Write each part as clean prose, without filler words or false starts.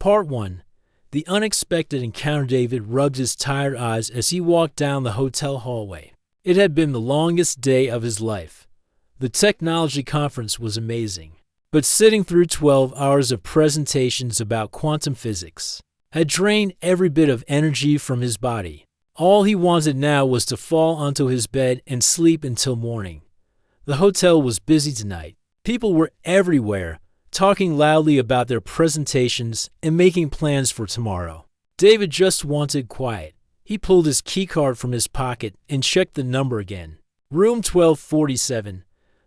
Part 1. The unexpected encounter. David rubbed his tired eyes as he walked down the hotel hallway. It had been the longest day of his life. The technology conference was amazing, but sitting through 12 hours of presentations about quantum physics had drained every bit of energy from his body. All he wanted now was to fall onto his bed and sleep until morning. The hotel was busy tonight. People were everywhere, talking loudly about their presentations and making plans for tomorrow. David just wanted quiet. He pulled his keycard from his pocket and checked the number again. Room 1247,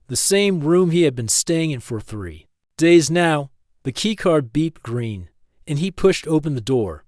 the same room he had been staying in for 3 days now. The keycard beeped green, and he pushed open the door.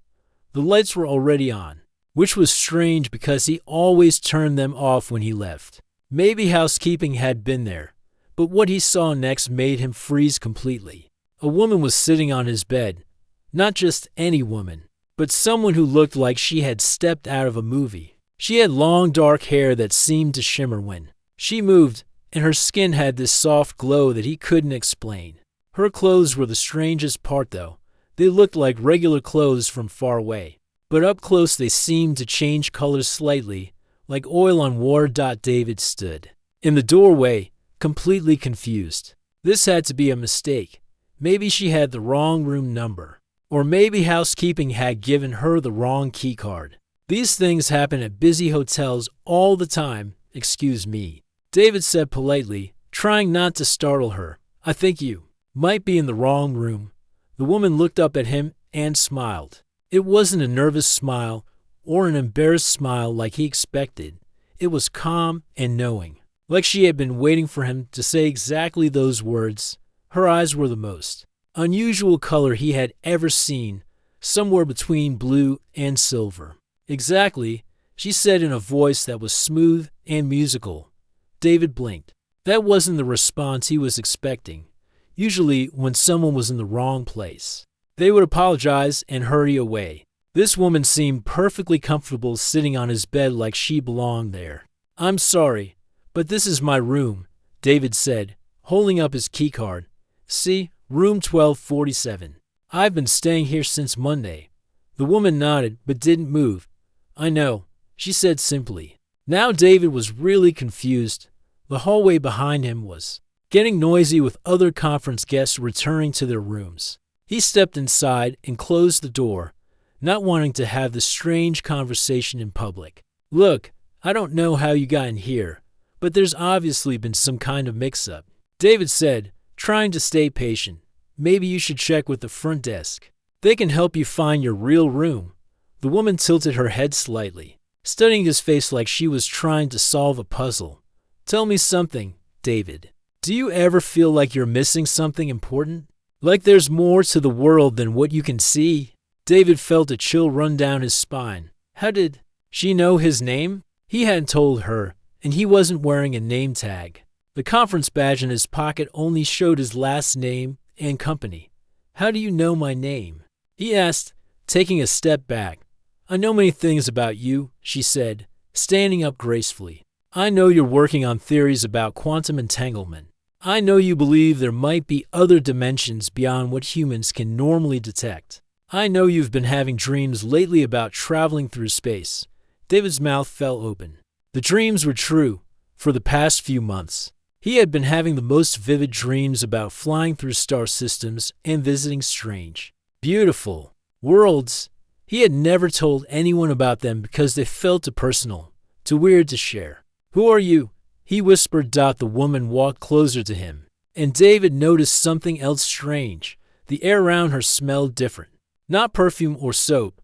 The lights were already on, which was strange because he always turned them off when he left. Maybe housekeeping had been there, but what he saw next made him freeze completely. A woman was sitting on his bed. Not just any woman, but someone who looked like she had stepped out of a movie. She had long dark hair that seemed to shimmer when she moved, and her skin had this soft glow that he couldn't explain. Her clothes were the strangest part though. They looked like regular clothes from far away, but up close they seemed to change colors slightly, like oil on water. David stood in the doorway, completely confused. This had to be a mistake. Maybe she had the wrong room number, or maybe housekeeping had given her the wrong keycard. These things happen at busy hotels all the time. Excuse me, David said politely, trying not to startle her. I think you might be in the wrong room. The woman looked up at him and smiled. It wasn't a nervous smile or an embarrassed smile like he expected. It was calm and knowing, like she had been waiting for him to say exactly those words. Her eyes were the most unusual color he had ever seen, somewhere between blue and silver. Exactly, she said in a voice that was smooth and musical. David blinked. That wasn't the response he was expecting. Usually, when someone was in the wrong place, they would apologize and hurry away. This woman seemed perfectly comfortable sitting on his bed like she belonged there. I'm sorry, but this is my room, David said, holding up his keycard. See, room 1247. I've been staying here since Monday. The woman nodded but didn't move. I know, she said simply. Now David was really confused. The hallway behind him was getting noisy with other conference guests returning to their rooms. He stepped inside and closed the door, not wanting to have the strange conversation in public. Look, I don't know how you got in here, but there's obviously been some kind of mix-up, David said, trying to stay patient. Maybe you should check with the front desk. They can help you find your real room. The woman tilted her head slightly, studying his face like she was trying to solve a puzzle. Tell me something, David. Do you ever feel like you're missing something important? Like there's more to the world than what you can see? David felt a chill run down his spine. How did she know his name? He hadn't told her, and he wasn't wearing a name tag. The conference badge in his pocket only showed his last name and company. How do you know my name? He asked, taking a step back. I know many things about you, she said, standing up gracefully. I know you're working on theories about quantum entanglement. I know you believe there might be other dimensions beyond what humans can normally detect. I know you've been having dreams lately about traveling through space. David's mouth fell open. The dreams were true. For the past few months, he had been having the most vivid dreams about flying through star systems and visiting strange, beautiful worlds. He had never told anyone about them because they felt too personal, too weird to share. Who are you? He whispered. The woman walked closer to him, and David noticed something else strange. The air around her smelled different. Not perfume or soap,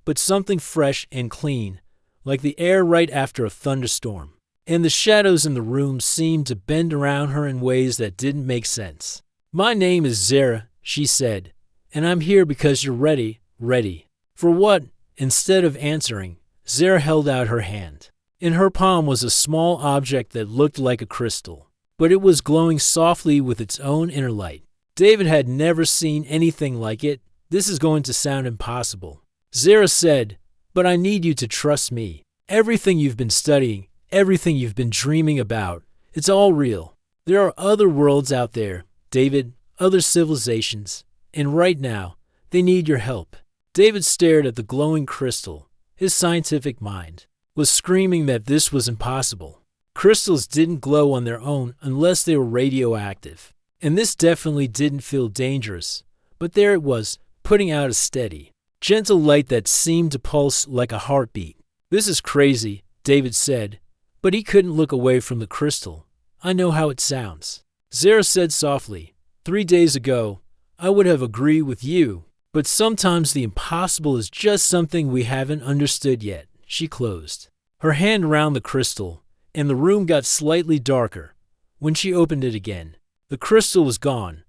but something fresh and clean, like the air right after a thunderstorm. And the shadows in the room seemed to bend around her in ways that didn't make sense. My name is Zara, she said, and I'm here because you're ready. Ready. For what? Instead of answering, Zara held out her hand. In her palm was a small object that looked like a crystal, but it was glowing softly with its own inner light. David had never seen anything like it. This is going to sound impossible, Zara said, but I need you to trust me. Everything you've been studying, everything you've been dreaming about, it's all real. There are other worlds out there, David, other civilizations, and right now, They need your help. David stared at the glowing crystal. His scientific mind was screaming that this was impossible. Crystals didn't glow on their own unless they were radioactive. And this definitely didn't feel dangerous. But there it was, putting out a steady, gentle light that seemed to pulse like a heartbeat. This is crazy, David said, but he couldn't look away from the crystal. I know how it sounds. Zara said softly, 3 days ago, I would have agreed with you, but sometimes the impossible is just something we haven't understood yet. She closed her hand around the crystal, and the room got slightly darker. When she opened it again, the crystal was gone,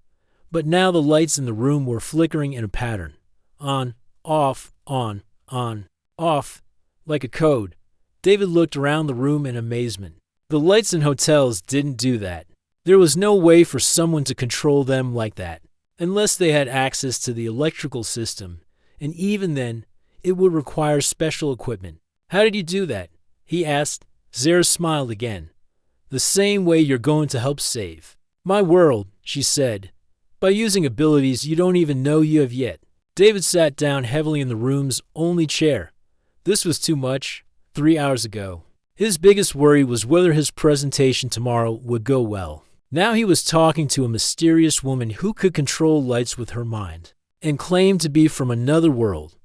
but now the lights in the room were flickering in a pattern. On, off, like a code. David looked around the room in amazement. The lights in hotels didn't do that. There was no way for someone to control them like that, unless they had access to the electrical system, and even then, it would require special equipment. How did you do that? He asked. Zara smiled again. The same way you're going to help save my world, she said, by using abilities you don't even know you have yet. David sat down heavily in the room's only chair. This was too much. 3 hours ago, his biggest worry was whether his presentation tomorrow would go well. Now he was talking to a mysterious woman who could control lights with her mind and claimed to be from another world.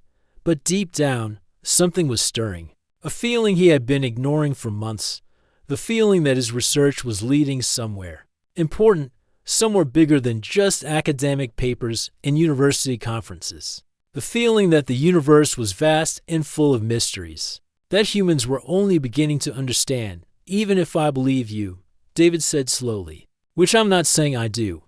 But deep down, something was stirring. A feeling he had been ignoring for months. The feeling that his research was leading somewhere important, somewhere bigger than just academic papers and university conferences. The feeling that the universe was vast and full of mysteries that humans were only beginning to understand. Even if I believe you, David said slowly, which I'm not saying I do.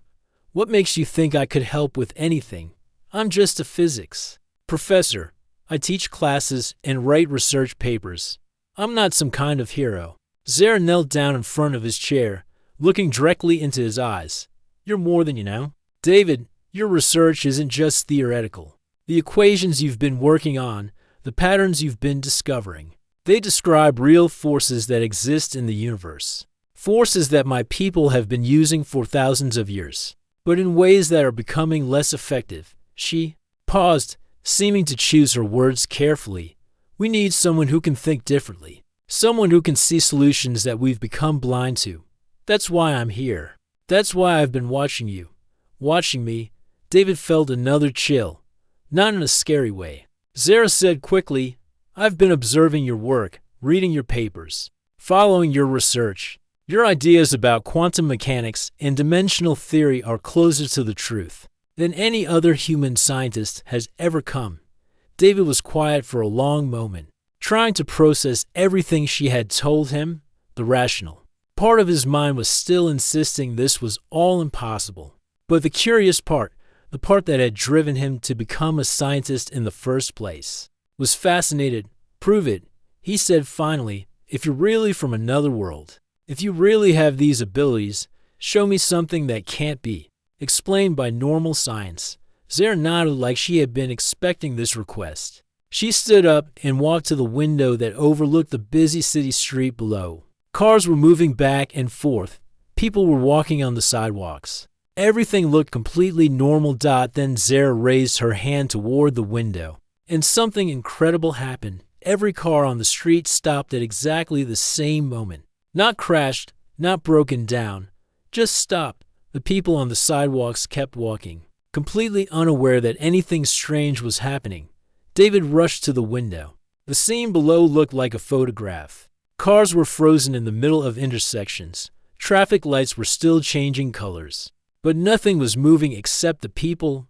What makes you think I could help with anything? I'm just a physics professor. I teach classes and write research papers. I'm not some kind of hero. Zara knelt down in front of his chair, looking directly into his eyes. You're more than you know. David, your research isn't just theoretical. The equations you've been working on, the patterns you've been discovering, they describe real forces that exist in the universe. Forces that my people have been using for thousands of years, but in ways that are becoming less effective. She paused, seeming to choose her words carefully. We need someone who can think differently, someone who can see solutions that we've become blind to. That's why I'm here. That's why I've been watching you. Watching me. David felt another chill, not in a scary way. Zara said quickly, I've been observing your work, reading your papers, following your research. Your ideas about quantum mechanics and dimensional theory are closer to the truth than any other human scientist has ever come. David was quiet for a long moment, trying to process everything she had told him. The rational part of his mind was still insisting this was all impossible. But the curious part, the part that had driven him to become a scientist in the first place, was fascinated. Prove it, he said finally. If you're really from another world, if you really have these abilities, show me something that can't be explained by normal science. Zara nodded like she had been expecting this request. She stood up and walked to the window that overlooked the busy city street below. Cars were moving back and forth. People were walking on the sidewalks. Everything looked completely normal. Then Zara raised her hand toward the window, and something incredible happened. Every car on the street stopped at exactly the same moment. Not crashed, not broken down, just stopped. The people on the sidewalks kept walking, completely unaware that anything strange was happening. David rushed to the window. The scene below looked like a photograph. Cars were frozen in the middle of intersections. Traffic lights were still changing colors, but nothing was moving except the people.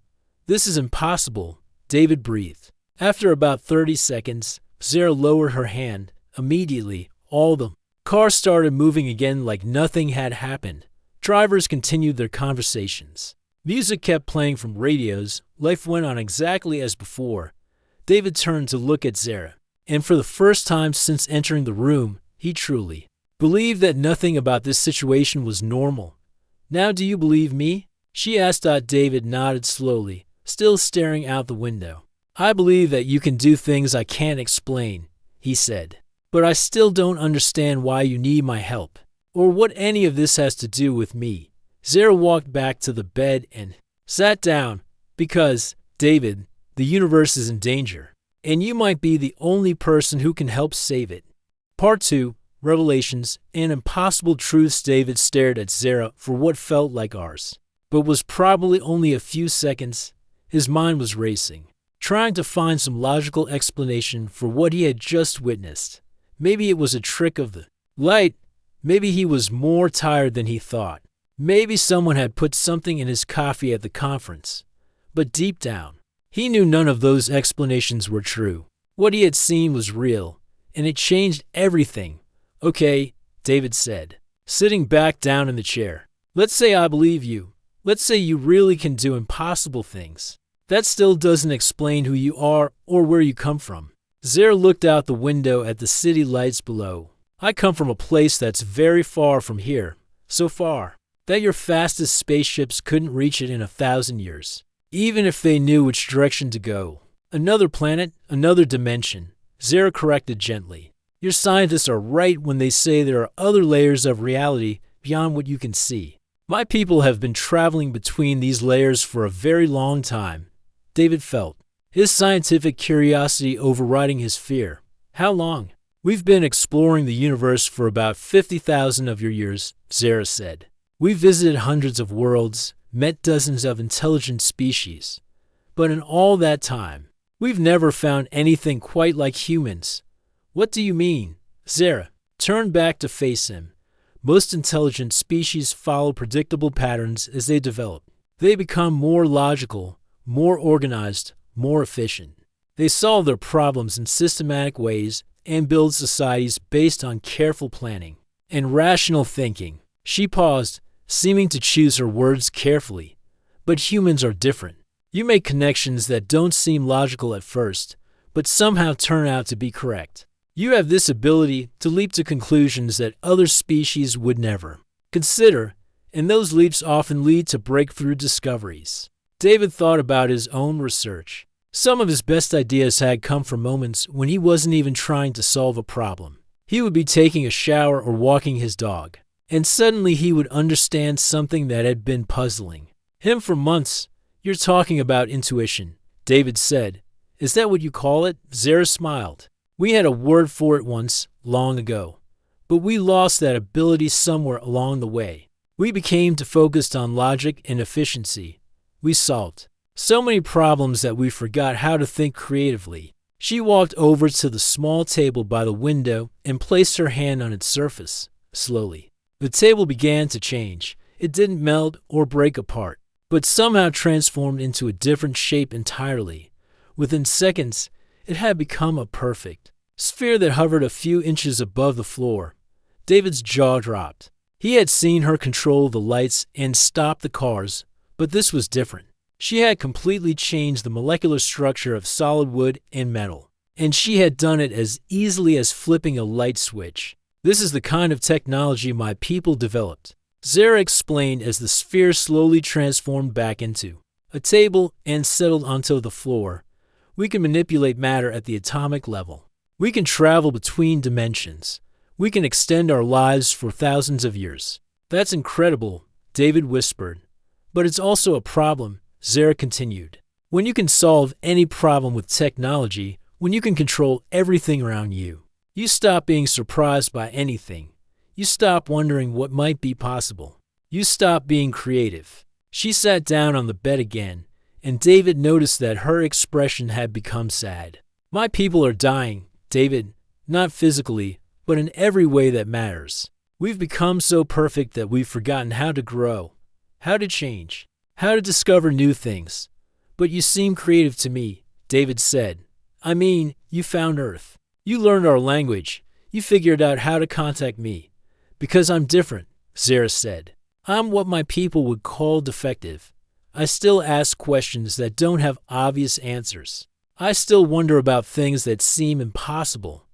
This is impossible, David breathed. After about 30 seconds, Zara lowered her hand. Immediately, all the cars started moving again like nothing had happened. Drivers continued their conversations. Music kept playing from radios. Life went on exactly as before. David turned to look at Zara, and for the first time since entering the room, he truly believed that nothing about this situation was normal. Now do you believe me? She asked. David nodded slowly, still staring out the window. I believe that you can do things I can't explain, he said. But I still don't understand why you need my help, or what any of this has to do with me. Zara walked back to the bed and sat down. Because, David, the universe is in danger, and you might be the only person who can help save it. Part 2, Revelations and Impossible Truths. David stared at Zara for what felt like hours, but was probably only a few seconds. His mind was racing, trying to find some logical explanation for what he had just witnessed. Maybe it was a trick of the light. Maybe he was more tired than he thought. Maybe someone had put something in his coffee at the conference. But deep down, he knew none of those explanations were true. What he had seen was real, and it changed everything. Okay, David said, sitting back down in the chair. Let's say I believe you. Let's say you really can do impossible things. That still doesn't explain who you are or where you come from. Zara looked out the window at the city lights below. I come from a place that's very far from here, so far that your fastest spaceships couldn't reach it in 1,000 years, even if they knew which direction to go. Another planet, another dimension, Zara corrected gently. Your scientists are right when they say there are other layers of reality beyond what you can see. My people have been traveling between these layers for a very long time, David felt, his scientific curiosity overriding his fear. How long? We've been exploring the universe for about 50,000 of your years, Zara said. We've visited hundreds of worlds, met dozens of intelligent species. But in all that time, we've never found anything quite like humans. What do you mean? Zara turned back to face him. Most intelligent species follow predictable patterns as they develop. They become more logical, more organized, more efficient. They solve their problems in systematic ways and build societies based on careful planning and rational thinking. She paused, seeming to choose her words carefully. But humans are different. You make connections that don't seem logical at first, but somehow turn out to be correct. You have this ability to leap to conclusions that other species would never consider, and those leaps often lead to breakthrough discoveries. David thought about his own research. Some of his best ideas had come from moments when he wasn't even trying to solve a problem. He would be taking a shower or walking his dog, and suddenly he would understand something that had been puzzling him for months. You're talking about intuition, David said. Is that what you call it? Zara smiled. We had a word for it once, long ago, but we lost that ability somewhere along the way. We became too focused on logic and efficiency. We solved so many problems that we forgot how to think creatively. She walked over to the small table by the window and placed her hand on its surface, slowly. The table began to change. It didn't melt or break apart, but somehow transformed into a different shape entirely. Within seconds, it had become a perfect sphere that hovered a few inches above the floor. David's jaw dropped. He had seen her control the lights and stop the cars, but this was different. She had completely changed the molecular structure of solid wood and metal, and she had done it as easily as flipping a light switch. This is the kind of technology my people developed, Zara explained as the sphere slowly transformed back into a table and settled onto the floor. We can manipulate matter at the atomic level. We can travel between dimensions. We can extend our lives for thousands of years. That's incredible, David whispered. But it's also a problem, Zara continued. When you can solve any problem with technology, when you can control everything around you, you stop being surprised by anything. You stop wondering what might be possible. You stop being creative. She sat down on the bed again, and David noticed that her expression had become sad. My people are dying, David, not physically, but in every way that matters. We've become so perfect that we've forgotten how to grow, how to change, how to discover new things. But you seem creative to me, David said. I mean, you found Earth. You learned our language. You figured out how to contact me. Because I'm different, Zara said. I'm what my people would call defective. I still ask questions that don't have obvious answers. I still wonder about things that seem impossible.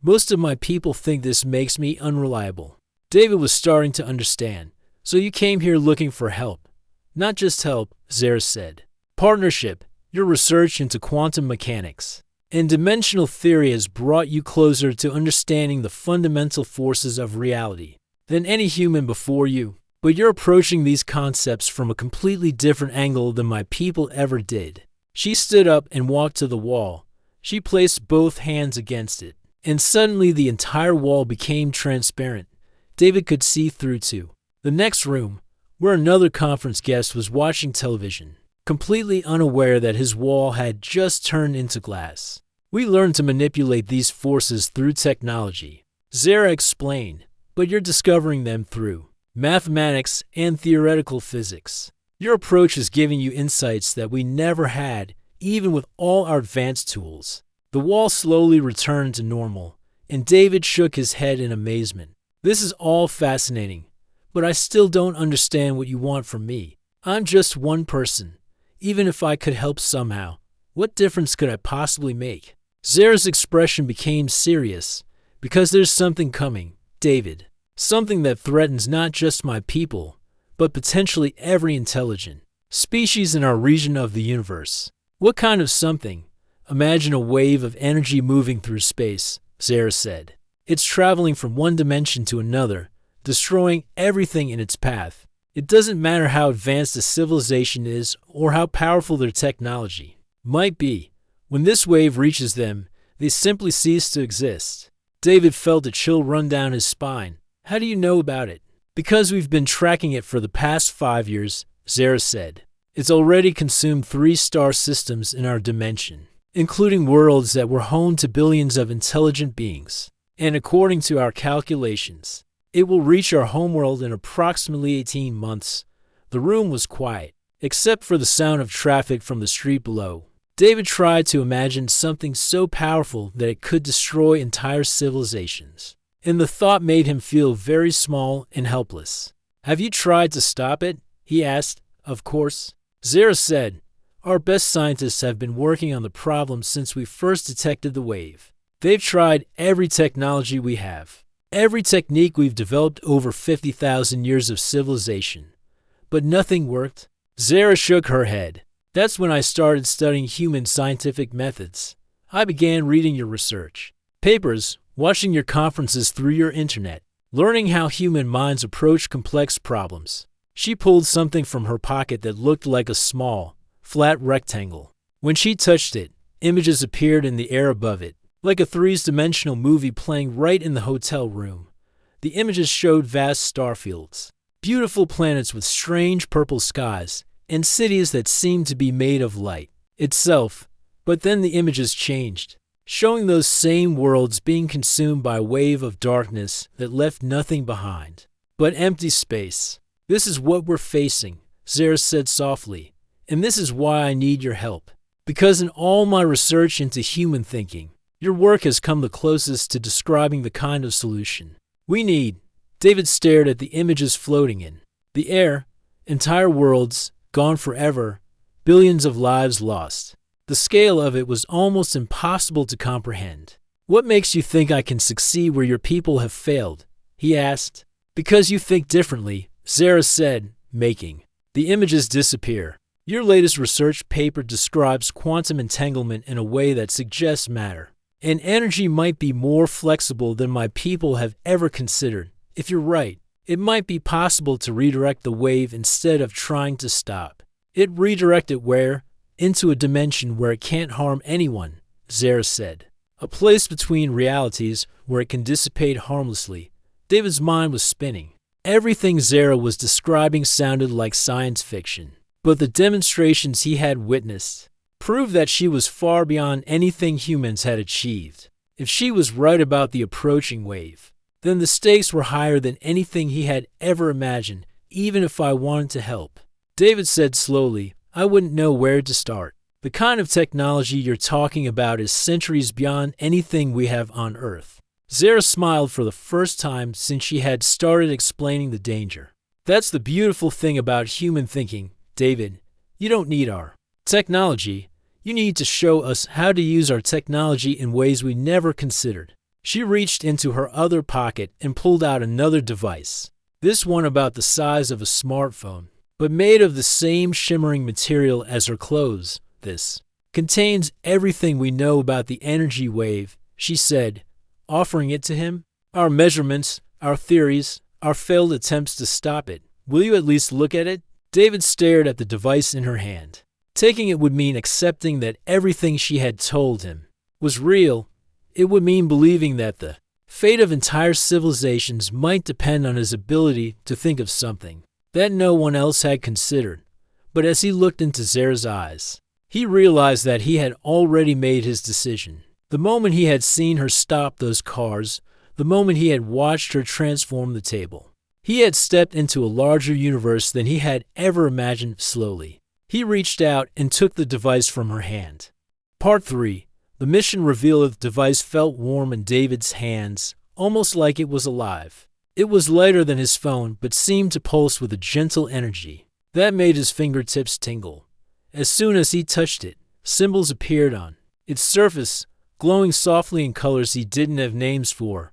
Most of my people think this makes me unreliable. David was starting to understand. So you came here looking for help. Not just help, Zara said. Partnership, your research into quantum mechanics and dimensional theory has brought you closer to understanding the fundamental forces of reality than any human before you. But you're approaching these concepts from a completely different angle than my people ever did. She stood up and walked to the wall. She placed both hands against it, and suddenly the entire wall became transparent. David could see through to the next room, where another conference guest was watching television, completely unaware that his wall had just turned into glass. We learned to manipulate these forces through technology, Zara explained, but you're discovering them through mathematics and theoretical physics. Your approach is giving you insights that we never had, even with all our advanced tools. The wall slowly returned to normal, and David shook his head in amazement. This is all fascinating, but I still don't understand what you want from me. I'm just one person. Even if I could help somehow, what difference could I possibly make? Zara's expression became serious. Because there's something coming, David. Something that threatens not just my people, but potentially every intelligent species in our region of the universe. What kind of something? Imagine a wave of energy moving through space, Zara said. It's traveling from one dimension to another, destroying everything in its path. It doesn't matter how advanced a civilization is or how powerful their technology might be. When this wave reaches them, they simply cease to exist. David felt a chill run down his spine. How do you know about it? Because we've been tracking it for the past 5 years, Zara said. It's already consumed 3 star systems in our dimension, including worlds that were home to billions of intelligent beings. And according to our calculations, it will reach our homeworld in approximately 18 months. The room was quiet, except for the sound of traffic from the street below. David tried to imagine something so powerful that it could destroy entire civilizations, and the thought made him feel very small and helpless. Have you tried to stop it? He asked. Of course. Zara said, our best scientists have been working on the problem since we first detected the wave. They've tried every technology we have, every technique we've developed over 50,000 years of civilization. But nothing worked. Zara shook her head. That's when I started studying human scientific methods. I began reading your research papers, watching your conferences through your internet, learning how human minds approach complex problems. She pulled something from her pocket that looked like a small, flat rectangle. When she touched it, images appeared in the air above it, like a 3-dimensional movie playing right in the hotel room. The images showed vast star fields, beautiful planets with strange purple skies, and cities that seemed to be made of light itself. But then the images changed, showing those same worlds being consumed by a wave of darkness that left nothing behind but empty space. This is what we're facing, Zara said softly, and this is why I need your help. Because in all my research into human thinking, your work has come the closest to describing the kind of solution we need. David stared at the images floating in the air, entire worlds gone forever, billions of lives lost. The scale of it was almost impossible to comprehend. What makes you think I can succeed where your people have failed? He asked. Because you think differently, Zara said, making the images disappear. Your latest research paper describes quantum entanglement in a way that suggests matter and energy might be more flexible than my people have ever considered. If you're right, it might be possible to redirect the wave instead of trying to stop it. Redirect it where? Into a dimension where it can't harm anyone, Zara said. A place between realities where it can dissipate harmlessly. David's mind was spinning. Everything Zara was describing sounded like science fiction, but the demonstrations he had witnessed proved that she was far beyond anything humans had achieved. If she was right about the approaching wave, then the stakes were higher than anything he had ever imagined, even if I wanted to help. David said slowly, I wouldn't know where to start. The kind of technology you're talking about is centuries beyond anything we have on Earth. Zara smiled for the first time since she had started explaining the danger. That's the beautiful thing about human thinking, David. You don't need our technology. You need to show us how to use our technology in ways we never considered. She reached into her other pocket and pulled out another device. This one about the size of a smartphone, but made of the same shimmering material as her clothes. This contains everything we know about the energy wave, she said, offering it to him. Our measurements, our theories, our failed attempts to stop it. Will you at least look at it? David stared at the device in her hand. Taking it would mean accepting that everything she had told him was real. It would mean believing that the fate of entire civilizations might depend on his ability to think of something that no one else had considered. But as he looked into Zara's eyes, he realized that he had already made his decision. The moment he had seen her stop those cars, the moment he had watched her transform the table, he had stepped into a larger universe than he had ever imagined. Slowly, he reached out and took the device from her hand. Part 3. The mission revealed the device felt warm in David's hands, almost like it was alive. It was lighter than his phone, but seemed to pulse with a gentle energy that made his fingertips tingle. As soon as he touched it, symbols appeared on its surface, glowing softly in colors he didn't have names for.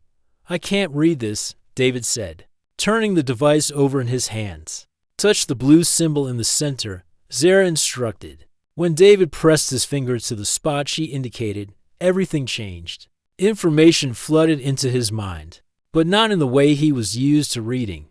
"I can't read this," David said, turning the device over in his hands. "Touch the blue symbol in the center," Zara instructed. When David pressed his finger to the spot she indicated, everything changed. Information flooded into his mind, but not in the way he was used to reading.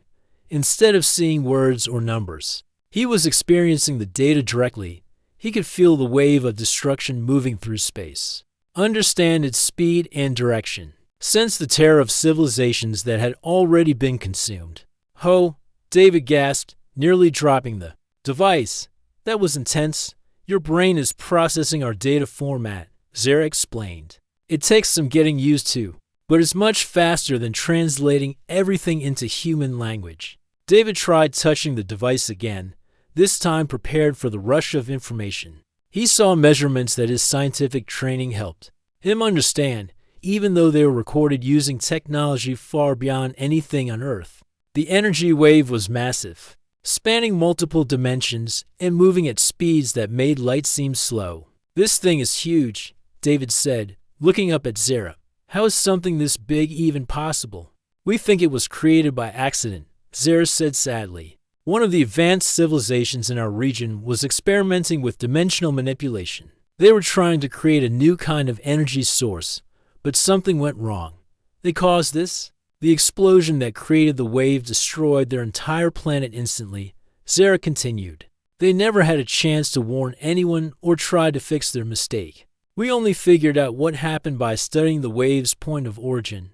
Instead of seeing words or numbers, he was experiencing the data directly. He could feel the wave of destruction moving through space, understand its speed and direction, sense the terror of civilizations that had already been consumed. "Ho," David gasped, nearly dropping the device. "That was intense. Your brain is processing our data format," Zara explained. "It takes some getting used to, but it's much faster than translating everything into human language." David tried touching the device again, this time prepared for the rush of information. He saw measurements that his scientific training helped him understand, even though they were recorded using technology far beyond anything on Earth. The energy wave was massive, spanning multiple dimensions and moving at speeds that made light seem slow. "This thing is huge," David said, looking up at Zara. "How is something this big even possible?" "We think it was created by accident," Zara said sadly. "One of the advanced civilizations in our region was experimenting with dimensional manipulation. They were trying to create a new kind of energy source, but something went wrong. They caused this. The explosion that created the wave destroyed their entire planet instantly," Zara continued. "They never had a chance to warn anyone or try to fix their mistake. We only figured out what happened by studying the wave's point of origin."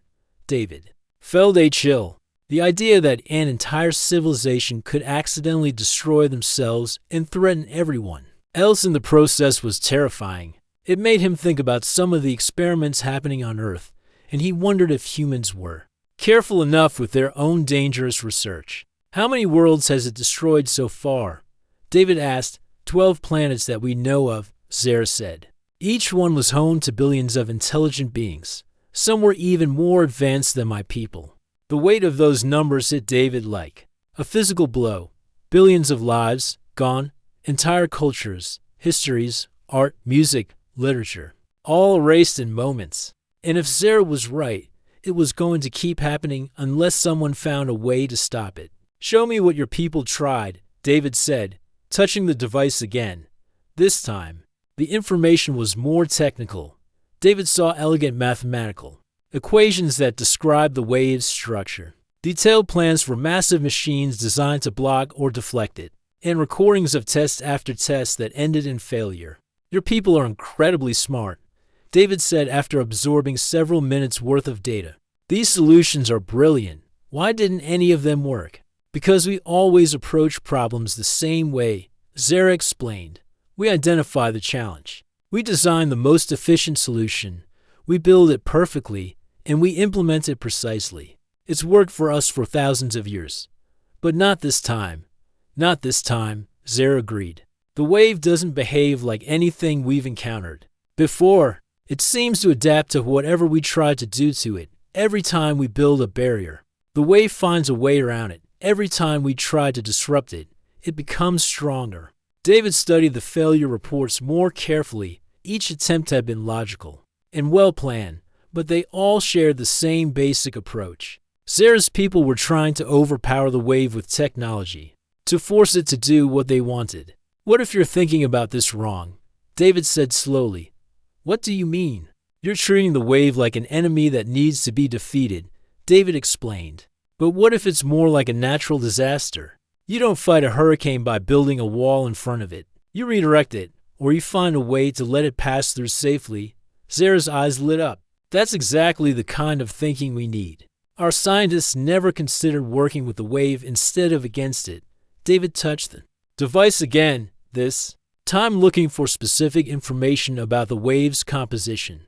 David felt a chill. The idea that an entire civilization could accidentally destroy themselves and threaten everyone else in the process was terrifying. It made him think about some of the experiments happening on Earth, and he wondered if humans were careful enough with their own dangerous research. "How many worlds has it destroyed so far?" David asked. 12 planets that we know of," Zara said. "Each one was home to billions of intelligent beings. Some were even more advanced than my people." The weight of those numbers hit David like a physical blow. Billions of lives gone, entire cultures, histories, art, music, literature, all erased in moments. And if Zara was right, it was going to keep happening unless someone found a way to stop it. "Show me what your people tried," David said, touching the device again. This time, the information was more technical. David saw elegant mathematical equations that described the wave's structure, detailed plans for massive machines designed to block or deflect it, and recordings of test after test that ended in failure. "Your people are incredibly smart," David said after absorbing several minutes' worth of data. "These solutions are brilliant. Why didn't any of them work?" "Because we always approach problems the same way," Zara explained. "We identify the challenge. We design the most efficient solution. We build it perfectly, and we implement it precisely. It's worked for us for thousands of years. But not this time." "Not this time," Zara agreed. "The wave doesn't behave like anything we've encountered before. It seems to adapt to whatever we try to do to it. Every time we build a barrier, the wave finds a way around it. Every time we try to disrupt it, it becomes stronger." David studied the failure reports more carefully. Each attempt had been logical and well-planned, but they all shared the same basic approach. Zara's people were trying to overpower the wave with technology, to force it to do what they wanted. "What if you're thinking about this wrong?" David said slowly. "What do you mean?" "You're treating the wave like an enemy that needs to be defeated," David explained. "But what if it's more like a natural disaster? You don't fight a hurricane by building a wall in front of it. You redirect it, or you find a way to let it pass through safely. Zara's eyes lit up. That's exactly the kind of thinking we need. Our scientists never considered working with the wave instead of against it. David touched the device again, this time looking for specific information about the wave's composition.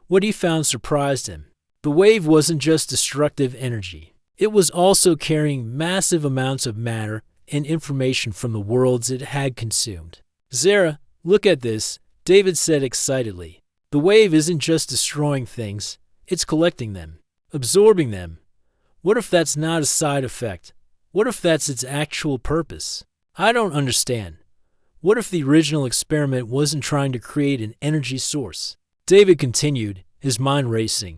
What he found surprised him. The wave wasn't just destructive energy. It was also carrying massive amounts of matter and information from the worlds it had consumed. Zara, look at this, David said excitedly. The wave isn't just destroying things, it's collecting them, absorbing them. What if that's not a side effect? What if that's its actual purpose? I don't understand. What if the original experiment wasn't trying to create an energy source? David continued, his mind racing.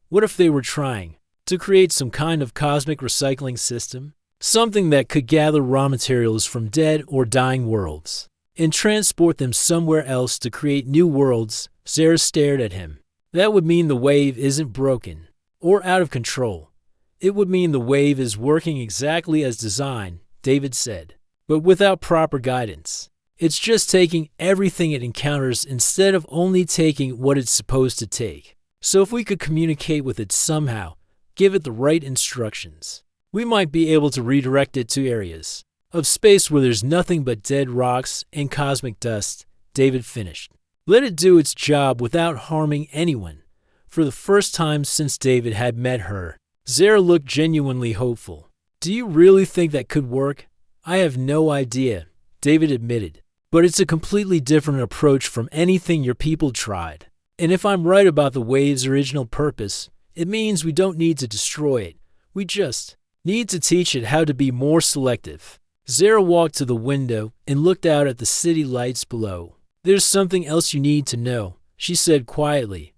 What if they were trying to create some kind of cosmic recycling system? Something that could gather raw materials from dead or dying worlds and transport them somewhere else to create new worlds. Zara stared at him. That would mean the wave isn't broken or out of control. It would mean the wave is working exactly as designed, David said, but without proper guidance. It's just taking everything it encounters instead of only taking what it's supposed to take. So if we could communicate with it somehow, give it the right instructions, we might be able to redirect it to areas of space where there's nothing but dead rocks and cosmic dust, David finished. Let it do its job without harming anyone. For the first time since David had met her, Zara looked genuinely hopeful. Do you really think that could work? I have no idea, David admitted. But it's a completely different approach from anything your people tried. And if I'm right about the wave's original purpose, it means we don't need to destroy it. We just need to teach it how to be more selective. Zara walked to the window and looked out at the city lights below. There's something else you need to know, she said quietly.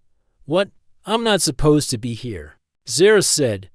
What? I'm not supposed to be here. Zara said,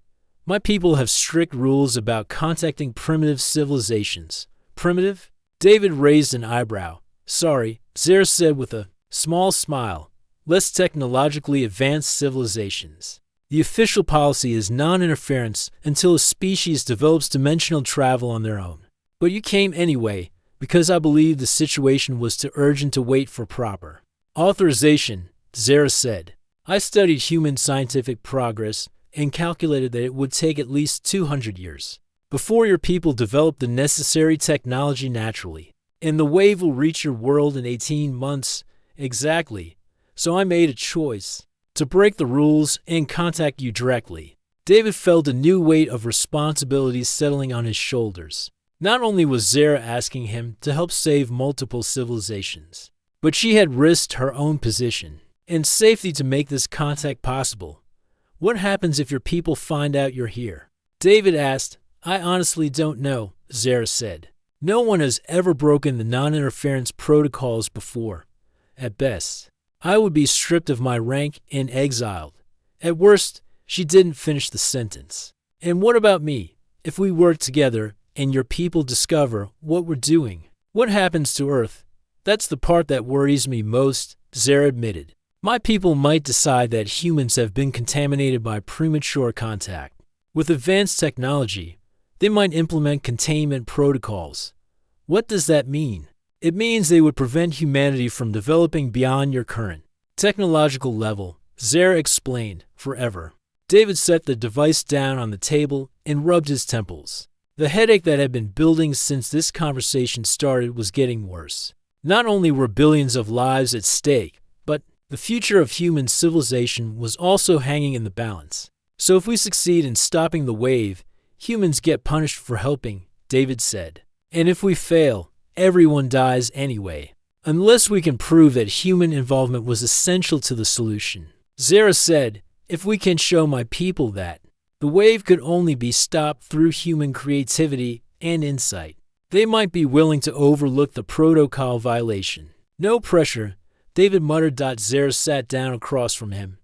my people have strict rules about contacting primitive civilizations. Primitive? David raised an eyebrow. Sorry, Zara said with a small smile. Less technologically advanced civilizations. The official policy is non-interference until a species develops dimensional travel on their own. But you came anyway, because I believe the situation was too urgent to wait for proper authorization, Zara said. I studied human scientific progress and calculated that it would take at least 200 years before your people develop the necessary technology naturally. And the wave will reach your world in 18 months. Exactly. So I made a choice to break the rules and contact you directly. David felt a new weight of responsibility settling on his shoulders. Not only was Zara asking him to help save multiple civilizations, but she had risked her own position and safety to make this contact possible. What happens if your people find out you're here? David asked. I honestly don't know, Zara said. No one has ever broken the non-interference protocols before. At best, I would be stripped of my rank and exiled. At worst, she didn't finish the sentence. And what about me? If we work together and your people discover what we're doing, what happens to Earth? That's the part that worries me most, Zara admitted. My people might decide that humans have been contaminated by premature contact. With advanced technology, they might implement containment protocols. What does that mean? It means they would prevent humanity from developing beyond your current technological level, Zara explained, forever. David set the device down on the table and rubbed his temples. The headache that had been building since this conversation started was getting worse. Not only were billions of lives at stake, but the future of human civilization was also hanging in the balance. So if we succeed in stopping the wave, humans get punished for helping, David said. And if we fail, everyone dies anyway. Unless we can prove that human involvement was essential to the solution. Zara said, if we can show my people that the wave could only be stopped through human creativity and insight, they might be willing to overlook the protocol violation. No pressure, David muttered. Zara sat down across from him.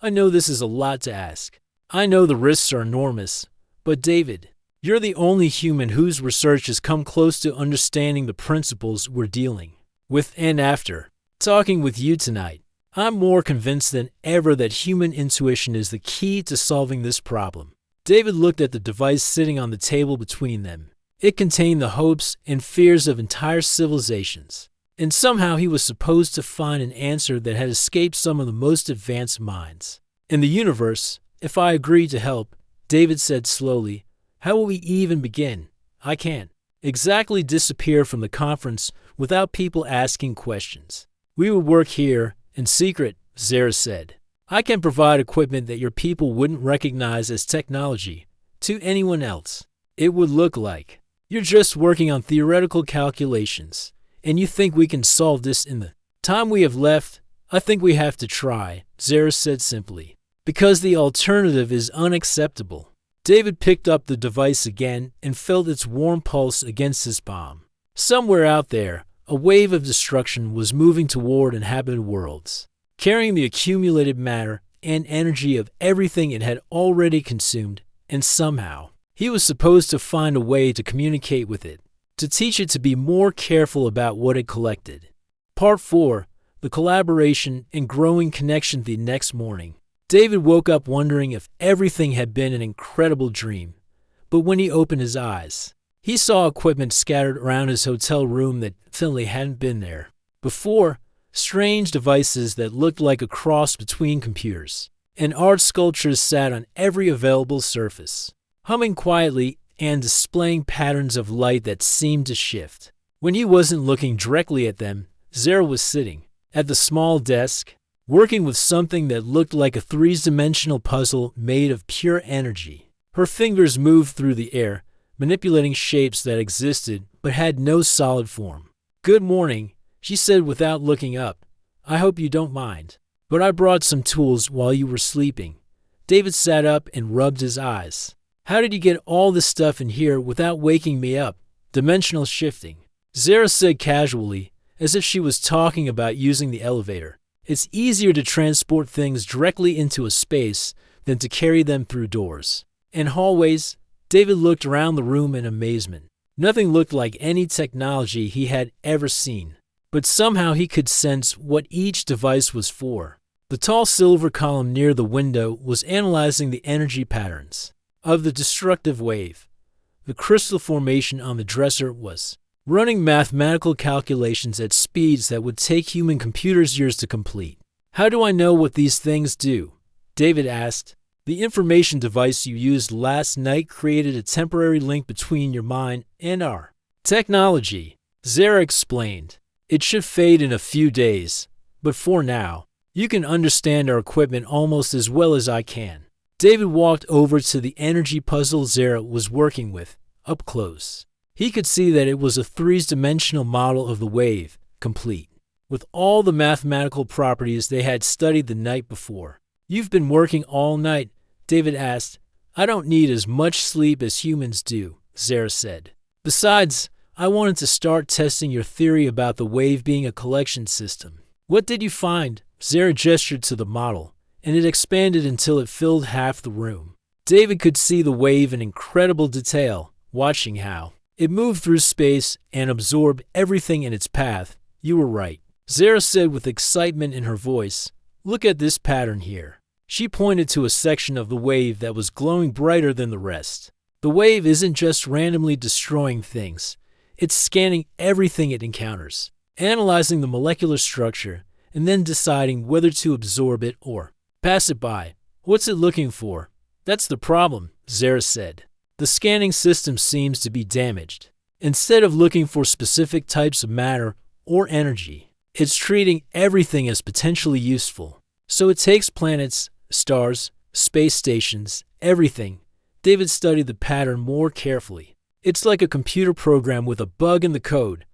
I know this is a lot to ask. I know the risks are enormous. But David, you're the only human whose research has come close to understanding the principles we're dealing with. And after talking with you tonight, I'm more convinced than ever that human intuition is the key to solving this problem. David looked at the device sitting on the table between them. It contained the hopes and fears of entire civilizations. And somehow he was supposed to find an answer that had escaped some of the most advanced minds in the universe. If I agreed to help, David said slowly, how will we even begin? I can't exactly disappear from the conference without people asking questions. We would work here in secret, Zara said. I can provide equipment that your people wouldn't recognize as technology to anyone else. It would look like you're just working on theoretical calculations, and you think we can solve this in the time we have left. I think we have to try, Zara said simply, because the alternative is unacceptable. David picked up the device again and felt its warm pulse against his palm. Somewhere out there, a wave of destruction was moving toward inhabited worlds, carrying the accumulated matter and energy of everything it had already consumed, and somehow he was supposed to find a way to communicate with it, to teach it to be more careful about what it collected. Part 4. The collaboration and growing connection. The next morning, David woke up wondering if everything had been an incredible dream. But when he opened his eyes, he saw equipment scattered around his hotel room that definitely hadn't been there before. Strange devices that looked like a cross between computers and art sculptures sat on every available surface, humming quietly and displaying patterns of light that seemed to shift. When he wasn't looking directly at them, Zara was sitting at the small desk, working with something that looked like a three-dimensional puzzle made of pure energy. Her fingers moved through the air, manipulating shapes that existed but had no solid form. Good morning, she said without looking up. I hope you don't mind, but I brought some tools while you were sleeping. David sat up and rubbed his eyes. How did you get all this stuff in here without waking me up? Dimensional shifting, Zara said casually, as if she was talking about using the elevator. It's easier to transport things directly into a space than to carry them through doors and hallways. David looked around the room in amazement. Nothing looked like any technology he had ever seen, but somehow he could sense what each device was for. The tall silver column near the window was analyzing the energy patterns of the destructive wave. The crystal formation on the dresser was running mathematical calculations at speeds that would take human computers years to complete. How do I know what these things do? David asked. The information device you used last night created a temporary link between your mind and our technology, Zara explained. It should fade in a few days, but for now, you can understand our equipment almost as well as I can. David walked over to the energy puzzle Zara was working with, up close. He could see that it was a three-dimensional model of the wave, complete with all the mathematical properties they had studied the night before. You've been working all night, David asked. I don't need as much sleep as humans do, Zara said. Besides, I wanted to start testing your theory about the wave being a collection system. What did you find? Zara gestured to the model, and it expanded until it filled half the room. David could see the wave in incredible detail, watching how it moved through space and absorbed everything in its path. You were right, Zara said with excitement in her voice. Look at this pattern here. She pointed to a section of the wave that was glowing brighter than the rest. The wave isn't just randomly destroying things. It's scanning everything it encounters, analyzing the molecular structure, and then deciding whether to absorb it or pass it by. What's it looking for? That's the problem, Zara said. The scanning system seems to be damaged. Instead of looking for specific types of matter or energy, it's treating everything as potentially useful. So it takes planets, stars, space stations, everything. David studied the pattern more carefully. It's like a computer program with a bug in the code.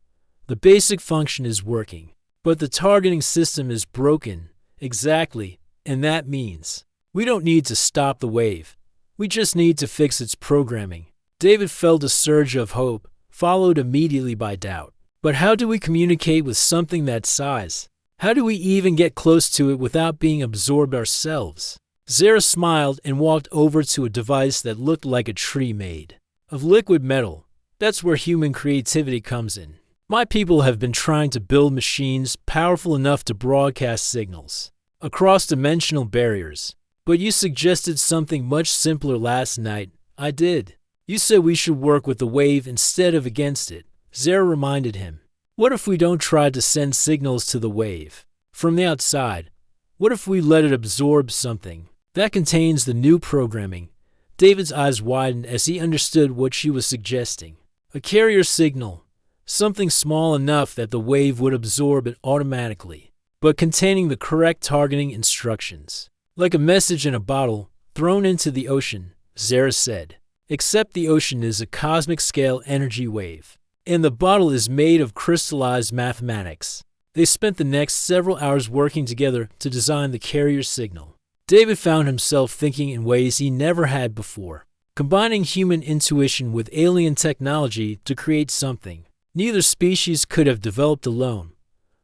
The basic function is working, but the targeting system is broken. Exactly, and that means we don't need to stop the wave. We just need to fix its programming. David felt a surge of hope, followed immediately by doubt. But how do we communicate with something that size? How do we even get close to it without being absorbed ourselves? Zara smiled and walked over to a device that looked like a tree made of liquid metal. That's where human creativity comes in. My people have been trying to build machines powerful enough to broadcast signals across dimensional barriers. But you suggested something much simpler last night. I did. You said we should work with the wave instead of against it, Zara reminded him. What if we don't try to send signals to the wave from the outside? What if we let it absorb something that contains the new programming? David's eyes widened as he understood what she was suggesting. A carrier signal, something small enough that the wave would absorb it automatically, but containing the correct targeting instructions. Like a message in a bottle thrown into the ocean, Zara said. Except the ocean is a cosmic-scale energy wave, and the bottle is made of crystallized mathematics. They spent the next several hours working together to design the carrier signal. David found himself thinking in ways he never had before, combining human intuition with alien technology to create something neither species could have developed alone.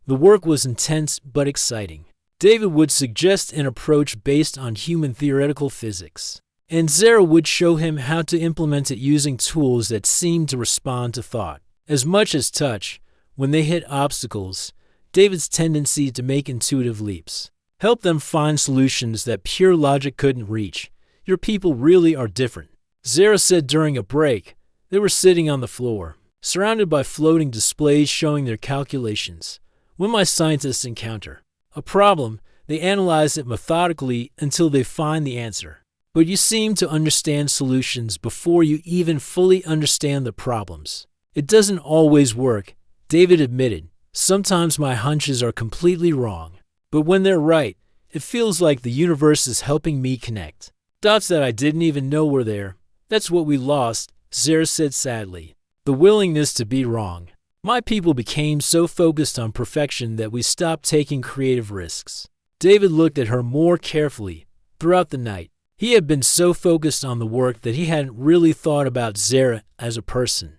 The work was intense but exciting. David would suggest an approach based on human theoretical physics, and Zara would show him how to implement it using tools that seemed to respond to thought. As much as touch, when they hit obstacles, David's tendency to make intuitive leaps helped them find solutions that pure logic couldn't reach. Your people really are different, Zara said during a break. They were sitting on the floor, surrounded by floating displays showing their calculations. When my scientists encounter a problem, they analyze it methodically until they find the answer. But you seem to understand solutions before you even fully understand the problems. It doesn't always work, David admitted. Sometimes my hunches are completely wrong, but when they're right, it feels like the universe is helping me connect dots that I didn't even know were there. That's what we lost, Zara said sadly. The willingness to be wrong. My people became so focused on perfection that we stopped taking creative risks. David looked at her more carefully throughout the night. He had been so focused on the work that he hadn't really thought about Zara as a person.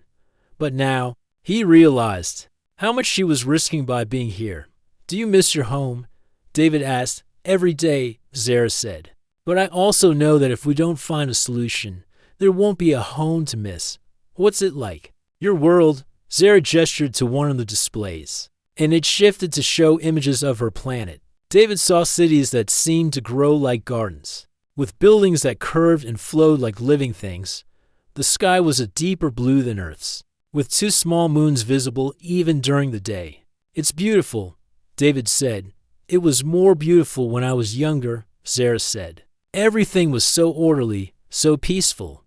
But now, he realized how much she was risking by being here. Do you miss your home? David asked. Every day, Zara said. But I also know that if we don't find a solution, there won't be a home to miss. What's it like? Your world, Zara gestured to one of the displays, and it shifted to show images of her planet. David saw cities that seemed to grow like gardens, with buildings that curved and flowed like living things. The sky was a deeper blue than Earth's, with 2 small moons visible even during the day. It's beautiful, David said. It was more beautiful when I was younger, Zara said. Everything was so orderly, so peaceful.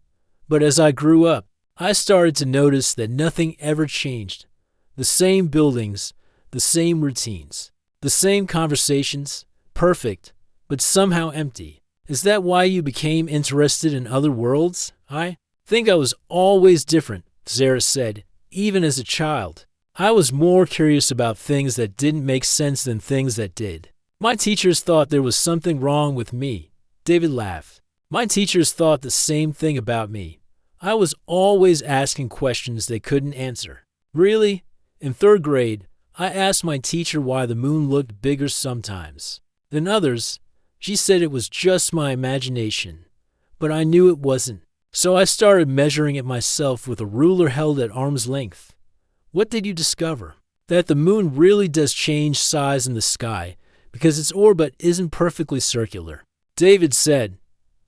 But as I grew up, I started to notice that nothing ever changed. The same buildings, the same routines, the same conversations, perfect, but somehow empty. Is that why you became interested in other worlds? I think I was always different, Zara said, even as a child. I was more curious about things that didn't make sense than things that did. My teachers thought there was something wrong with me. David laughed. My teachers thought the same thing about me. I was always asking questions they couldn't answer. Really? In 3rd grade, I asked my teacher why the moon looked bigger sometimes than others. She said it was just my imagination, but I knew it wasn't. So I started measuring it myself with a ruler held at arm's length. What did you discover? That the moon really does change size in the sky because its orbit isn't perfectly circular, David said.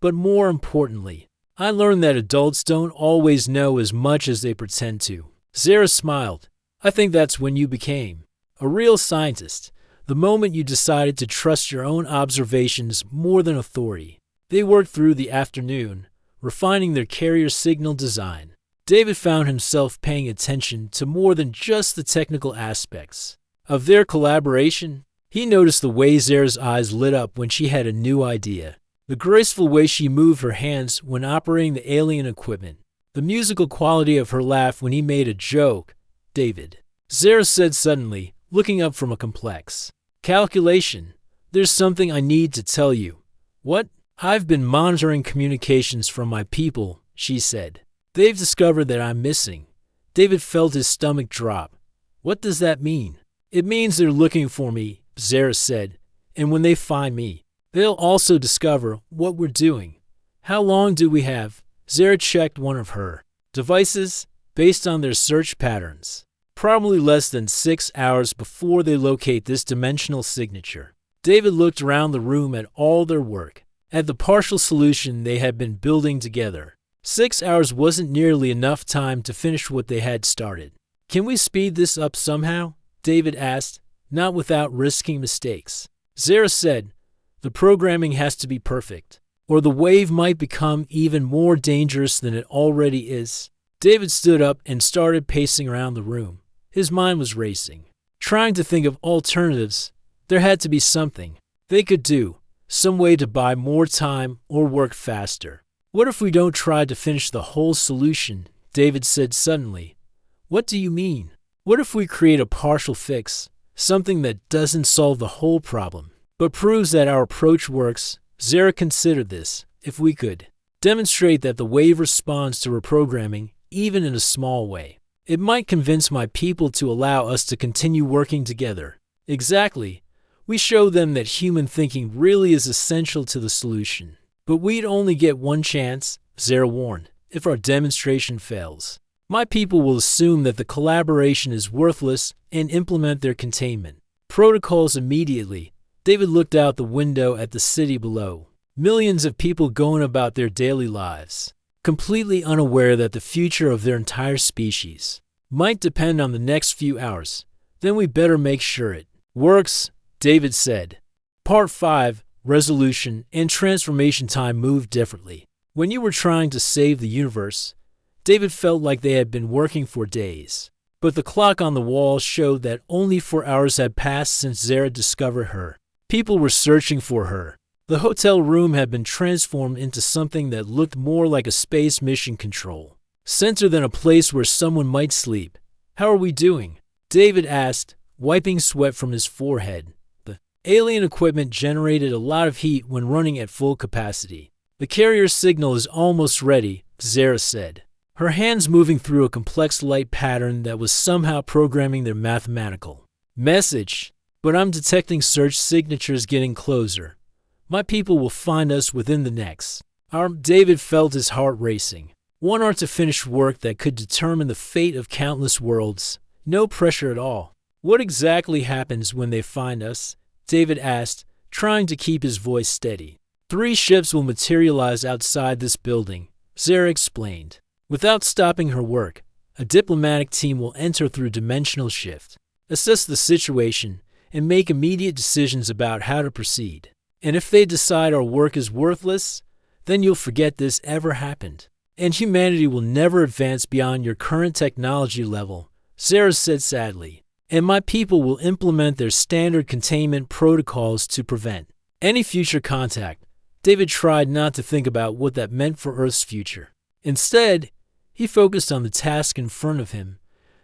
But more importantly, I learned that adults don't always know as much as they pretend to. Zara smiled. I think that's when you became a real scientist, the moment you decided to trust your own observations more than authority. They worked through the afternoon, refining their carrier signal design. David found himself paying attention to more than just the technical aspects of their collaboration. He noticed the way Zara's eyes lit up when she had a new idea, the graceful way she moved her hands when operating the alien equipment, the musical quality of her laugh when he made a joke. David, Zara said suddenly, looking up from a complex calculation. There's something I need to tell you. What? I've been monitoring communications from my people, she said. They've discovered that I'm missing. David felt his stomach drop. What does that mean? It means they're looking for me, Zara said, and when they find me, they'll also discover what we're doing. How long do we have? Zara checked one of her devices based on their search patterns. Probably less than 6 hours before they locate this dimensional signature. David looked around the room at all their work, at the partial solution they had been building together. 6 hours wasn't nearly enough time to finish what they had started. Can we speed this up somehow? David asked, not without risking mistakes. Zara said, the programming has to be perfect, or the wave might become even more dangerous than it already is. David stood up and started pacing around the room. His mind was racing, trying to think of alternatives. There had to be something they could do, some way to buy more time or work faster. What if we don't try to finish the whole solution? David said suddenly. What do you mean? What if we create a partial fix, something that doesn't solve the whole problem, but proves that our approach works? Zara considered this. If we could demonstrate that the wave responds to reprogramming, even in a small way, it might convince my people to allow us to continue working together. Exactly. We show them that human thinking really is essential to the solution. But we'd only get one chance, Zara warned. If our demonstration fails, my people will assume that the collaboration is worthless and implement their containment protocols immediately. David looked out the window at the city below. Millions of people going about their daily lives, completely unaware that the future of their entire species might depend on the next few hours. Then we better make sure it works, David said. Part 5, Resolution and Transformation Time moved differently. When you were trying to save the universe, David felt like they had been working for days. But the clock on the wall showed that only 4 hours had passed since Zara discovered her. People were searching for her. The hotel room had been transformed into something that looked more like a space mission control center than a place where someone might sleep. How are we doing? David asked, wiping sweat from his forehead. The alien equipment generated a lot of heat when running at full capacity. The carrier signal is almost ready, Zara said, her hands moving through a complex light pattern that was somehow programming their mathematical message. But I'm detecting search signatures getting closer. My people will find us within the next hour. David felt his heart racing. 1 hour to finish work that could determine the fate of countless worlds. No pressure at all. What exactly happens when they find us? David asked, trying to keep his voice steady. 3 ships will materialize outside this building, Zara explained. Without stopping her work, a diplomatic team will enter through dimensional shift, assess the situation, and make immediate decisions about how to proceed. And if they decide our work is worthless, then you'll forget this ever happened. And humanity will never advance beyond your current technology level, Zara said sadly. And my people will implement their standard containment protocols to prevent any future contact. David tried not to think about what that meant for Earth's future. Instead, he focused on the task in front of him.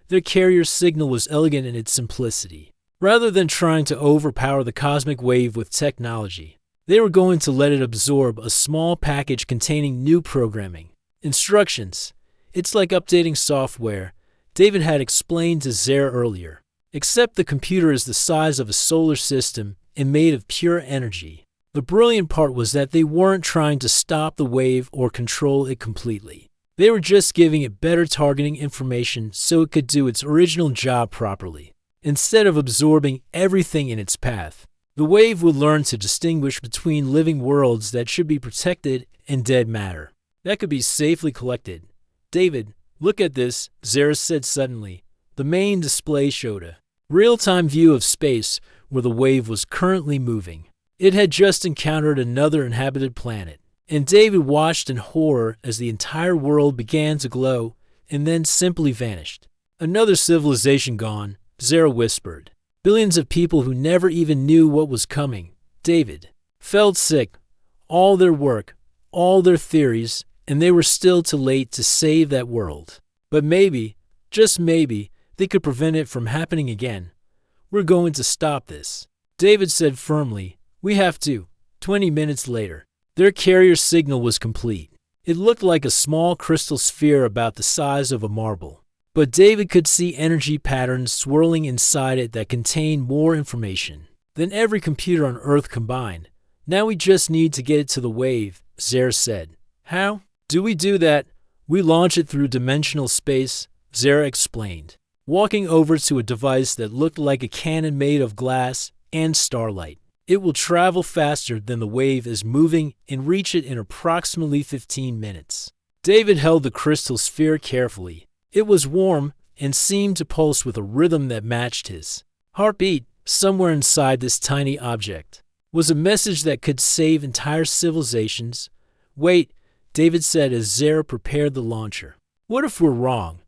Their carrier signal was elegant in its simplicity. Rather than trying to overpower the cosmic wave with technology, they were going to let it absorb a small package containing new programming instructions. It's like updating software, David had explained to Zara earlier. Except the computer is the size of a solar system and made of pure energy. The brilliant part was that they weren't trying to stop the wave or control it completely. They were just giving it better targeting information so it could do its original job properly. Instead of absorbing everything in its path, the wave would learn to distinguish between living worlds that should be protected and dead matter that could be safely collected. David, look at this, Zara said suddenly. The main display showed a real-time view of space where the wave was currently moving. It had just encountered another inhabited planet, and David watched in horror as the entire world began to glow and then simply vanished. Another civilization gone, Zara whispered. Billions of people who never even knew what was coming. David felt sick. All their work, all their theories, and they were still too late to save that world. But maybe, just maybe, they could prevent it from happening again. We're going to stop this, David said firmly. We have to. 20 minutes later, their carrier signal was complete. It looked like a small crystal sphere about the size of a marble. But David could see energy patterns swirling inside it that contained more information than every computer on Earth combined. Now we just need to get it to the wave, Zara said. How do we do that? We launch it through dimensional space, Zara explained, walking over to a device that looked like a cannon made of glass and starlight. It will travel faster than the wave is moving and reach it in approximately 15 minutes. David held the crystal sphere carefully. It was warm, and seemed to pulse with a rhythm that matched his heartbeat. Somewhere inside this tiny object was a message that could save entire civilizations. Wait, David said as Zara prepared the launcher. What if we're wrong?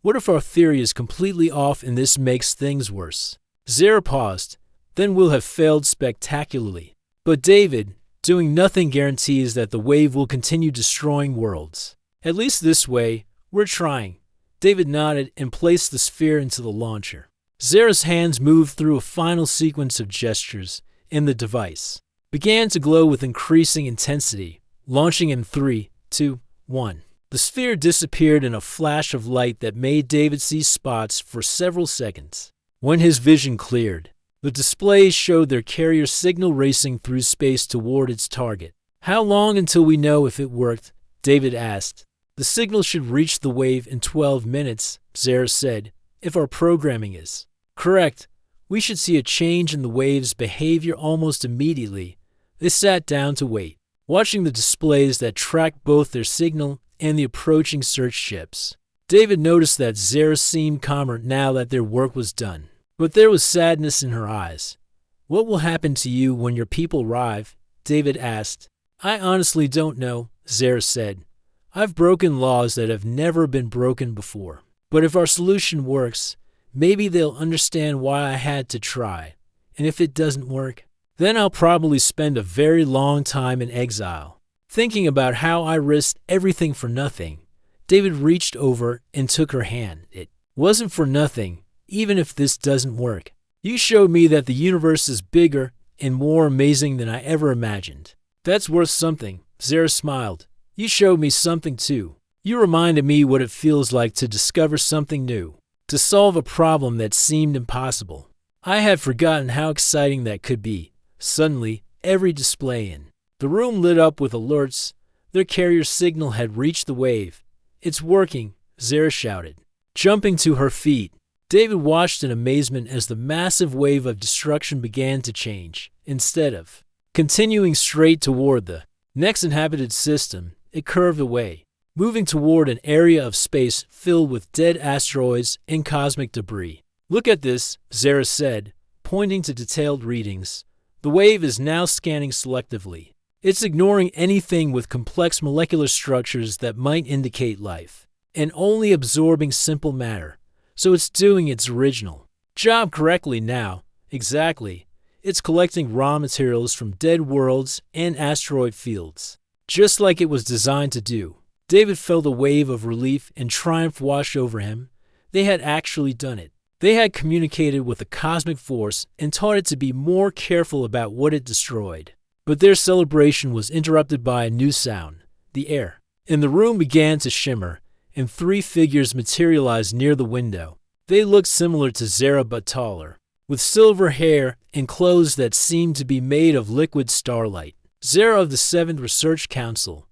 What if our theory is completely off and this makes things worse? Zara paused. Then we'll have failed spectacularly. But David, doing nothing guarantees that the wave will continue destroying worlds. At least this way, we're trying. David nodded and placed the sphere into the launcher. Zara's hands moved through a final sequence of gestures, and the device began to glow with increasing intensity, launching in 3, 2, 1. The sphere disappeared in a flash of light that made David see spots for several seconds. When his vision cleared, the displays showed their carrier signal racing through space toward its target. How long until we know if it worked? David asked. The signal should reach the wave in 12 minutes, Zara said, if our programming is correct. We should see a change in the wave's behavior almost immediately. They sat down to wait, watching the displays that tracked both their signal and the approaching search ships. David noticed that Zara seemed calmer now that their work was done, but there was sadness in her eyes. What will happen to you when your people arrive? David asked. I honestly don't know, Zara said. I've broken laws that have never been broken before. But if our solution works, maybe they'll understand why I had to try. And if it doesn't work, then I'll probably spend a very long time in exile, thinking about how I risked everything for nothing. David reached over and took her hand. It wasn't for nothing, even if this doesn't work. You showed me that the universe is bigger and more amazing than I ever imagined. That's worth something, Zara smiled. You showed me something too. You reminded me what it feels like to discover something new, to solve a problem that seemed impossible. I had forgotten how exciting that could be. Suddenly, every display in the room lit up with alerts. Their carrier signal had reached the wave. It's working, Zara shouted. Jumping to her feet, David watched in amazement as the massive wave of destruction began to change. Instead of continuing straight toward the next inhabited system, it curved away, moving toward an area of space filled with dead asteroids and cosmic debris. Look at this, Zara said, pointing to detailed readings. The wave is now scanning selectively. It's ignoring anything with complex molecular structures that might indicate life, and only absorbing simple matter. So it's doing its original job correctly now. Exactly. It's collecting raw materials from dead worlds and asteroid fields, just like it was designed to do. David felt a wave of relief and triumph wash over him. They had actually done it. They had communicated with the cosmic force and taught it to be more careful about what it destroyed. But their celebration was interrupted by a new sound, the air. And the room began to shimmer, and 3 figures materialized near the window. They looked similar to Zara but taller, with silver hair and clothes that seemed to be made of liquid starlight. Zara of the 7th Research Council,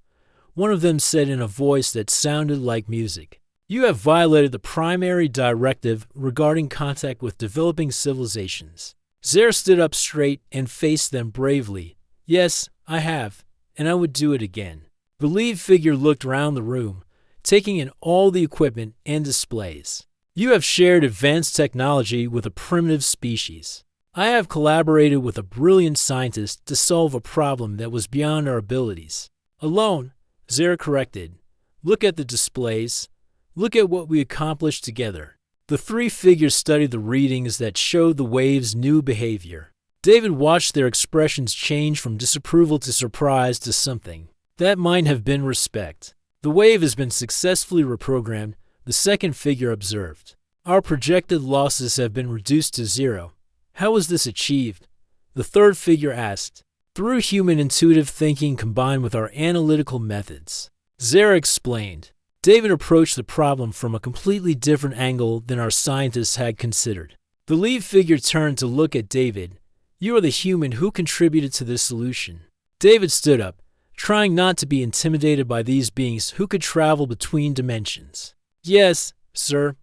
one of them said in a voice that sounded like music. You have violated the primary directive regarding contact with developing civilizations. Zara stood up straight and faced them bravely. Yes, I have, and I would do it again. The lead figure looked around the room, taking in all the equipment and displays. You have shared advanced technology with a primitive species. I have collaborated with a brilliant scientist to solve a problem that was beyond our abilities. Alone, Zara corrected. Look at the displays. Look at what we accomplished together. The 3 figures studied the readings that showed the wave's new behavior. David watched their expressions change from disapproval to surprise to something that might have been respect. The wave has been successfully reprogrammed, the 2nd figure observed. Our projected losses have been reduced to 0. How was this achieved? The 3rd figure asked. Through human intuitive thinking combined with our analytical methods. Zara explained. David approached the problem from a completely different angle than our scientists had considered. The lead figure turned to look at David. You are the human who contributed to this solution. David stood up, trying not to be intimidated by these beings who could travel between dimensions. Yes, sir.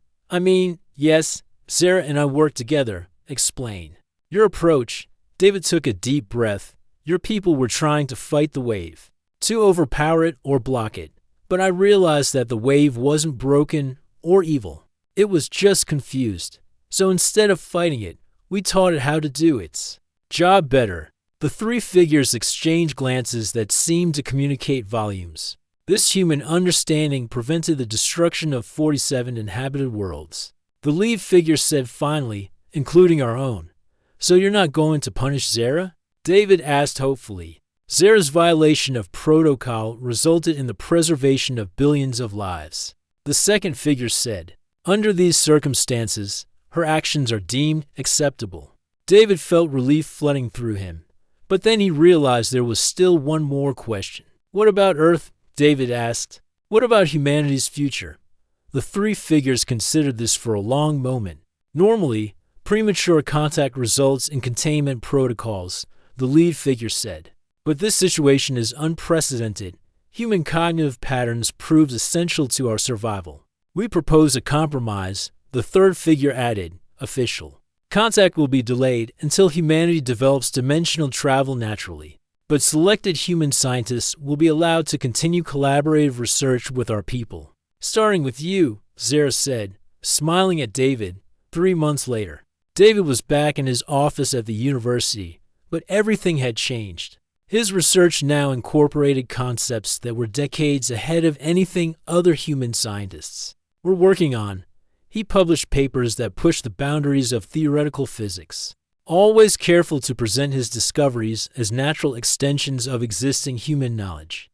Yes, Zara and I worked together. Explain. Your approach. David took a deep breath. Your people were trying to fight the wave, to overpower it or block it. But I realized that the wave wasn't broken or evil. It was just confused. So instead of fighting it, we taught it how to do its job better. The three figures exchanged glances that seemed to communicate volumes. This human understanding prevented the destruction of 47 inhabited worlds. The lead figure said finally, including our own. So you're not going to punish Zara? David asked hopefully. Zara's violation of protocol resulted in the preservation of billions of lives. The second figure said, under these circumstances, her actions are deemed acceptable. David felt relief flooding through him. But then he realized there was still one more question. What about Earth? David asked. What about humanity's future? The three figures considered this for a long moment. Normally, premature contact results in containment protocols, the lead figure said. But this situation is unprecedented. Human cognitive patterns proved essential to our survival. We propose a compromise, the third figure added, official. Contact will be delayed until humanity develops dimensional travel naturally. But selected human scientists will be allowed to continue collaborative research with our people. Starting with you, Zara said, smiling at David, 3 months later. David was back in his office at the university, but everything had changed. His research now incorporated concepts that were decades ahead of anything other human scientists were working on. He published papers that pushed the boundaries of theoretical physics, always careful to present his discoveries as natural extensions of existing human knowledge.